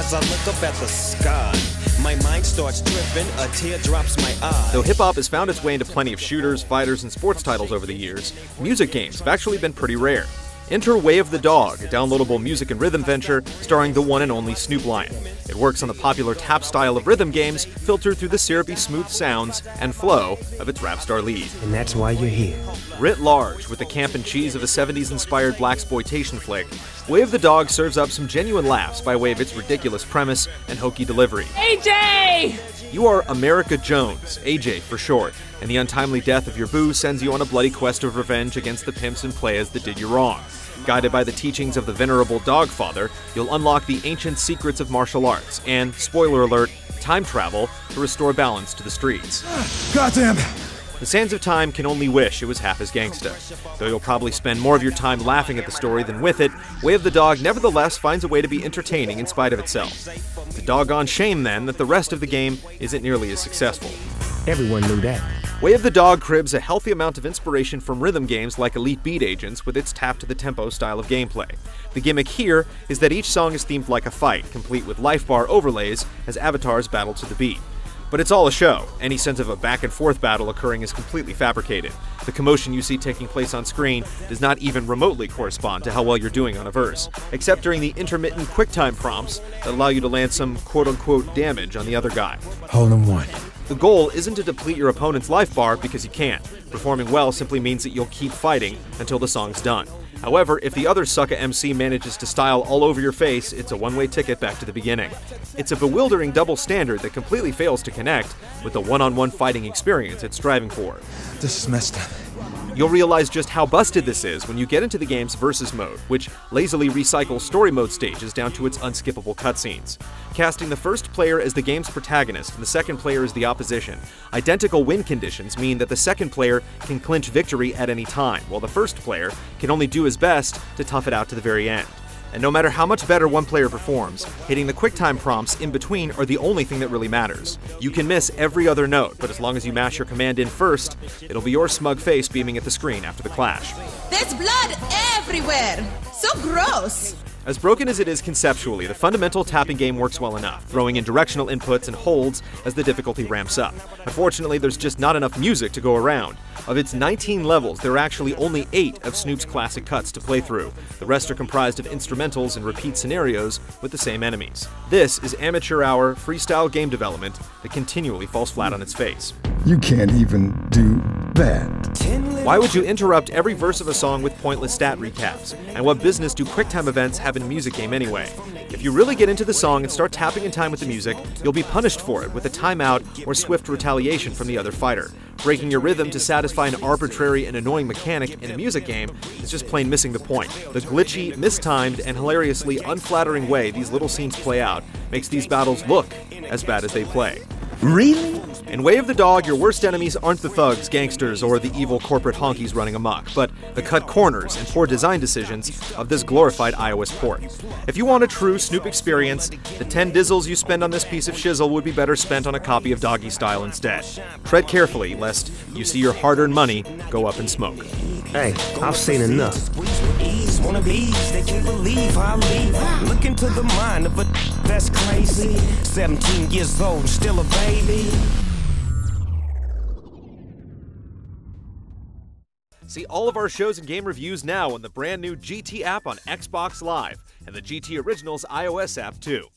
as I look up at the sky. My mind starts tripping, a tear drops my eye. Though hip-hop has found its way into plenty of shooters, fighters, and sports titles over the years, music games have actually been pretty rare. Enter Way of the Dog, a downloadable music and rhythm venture starring the one and only Snoop Lion. It works on the popular tap style of rhythm games, filtered through the syrupy smooth sounds and flow of its rap star lead. And that's why you're here. Writ large, with the camp and cheese of a 70s-inspired blaxploitation flick, Way of the Dog serves up some genuine laughs by way of its ridiculous premise and hokey delivery. AJ! You are America Jones, AJ for short, and the untimely death of your boo sends you on a bloody quest of revenge against the pimps and playas that did you wrong. Guided by the teachings of the venerable Dogg Father, you'll unlock the ancient secrets of martial arts and, spoiler alert, time travel to restore balance to the streets. Goddamn! The sands of time can only wish it was half as gangsta. Though you'll probably spend more of your time laughing at the story than with it, Way of the Dog nevertheless finds a way to be entertaining in spite of itself. It's a doggone shame, then, that the rest of the game isn't nearly as successful. Everyone knew that. Way of the Dog cribs a healthy amount of inspiration from rhythm games like Elite Beat Agents with its tap-to-the-tempo style of gameplay. The gimmick here is that each song is themed like a fight, complete with life bar overlays as avatars battle to the beat. But it's all a show. Any sense of a back-and-forth battle occurring is completely fabricated. The commotion you see taking place on screen does not even remotely correspond to how well you're doing on a verse, except during the intermittent QuickTime prompts that allow you to land some quote-unquote damage on the other guy. Hole in one. The goal isn't to deplete your opponent's life bar because you can't. Performing well simply means that you'll keep fighting until the song's done. However, if the other sucka MC manages to style all over your face, it's a one-way ticket back to the beginning. It's a bewildering double standard that completely fails to connect with the one-on-one fighting experience it's striving for. This is messed up. You'll realize just how busted this is when you get into the game's versus mode, which lazily recycles story mode stages down to its unskippable cutscenes. Casting the first player as the game's protagonist and the second player as the opposition, identical win conditions mean that the second player can clinch victory at any time, while the first player can only do his best to tough it out to the very end. And no matter how much better one player performs, hitting the QuickTime prompts in between are the only thing that really matters. You can miss every other note, but as long as you mash your command in first, it'll be your smug face beaming at the screen after the clash. There's blood everywhere! So gross! As broken as it is conceptually, the fundamental tapping game works well enough, throwing in directional inputs and holds as the difficulty ramps up. Unfortunately, there's just not enough music to go around. Of its 19 levels, there are actually only 8 of Snoop's classic cuts to play through. The rest are comprised of instrumentals and repeat scenarios with the same enemies. This is amateur hour, freestyle game development that continually falls flat on its face. You can't even do that. Why would you interrupt every verse of a song with pointless stat recaps? And what business do QuickTime events have in a music game anyway? If you really get into the song and start tapping in time with the music, you'll be punished for it with a timeout or swift retaliation from the other fighter. Breaking your rhythm to satisfy an arbitrary and annoying mechanic in a music game is just plain missing the point. The glitchy, mistimed, and hilariously unflattering way these little scenes play out makes these battles look as bad as they play. Really? In Way of the Dog, your worst enemies aren't the thugs, gangsters, or the evil corporate honkies running amok, but the cut corners and poor design decisions of this glorified iOS port. If you want a true Snoop experience, the 10 dizzles you spend on this piece of shizzle would be better spent on a copy of Doggy Style instead. Tread carefully, lest you see your hard-earned money go up in smoke. Hey, I've seen enough. They can't believe how I leave. Look into the mind of a that's crazy. 17 years old, still a baby. See all of our shows and game reviews now on the brand new GT app on Xbox Live, and the GT Originals iOS app too.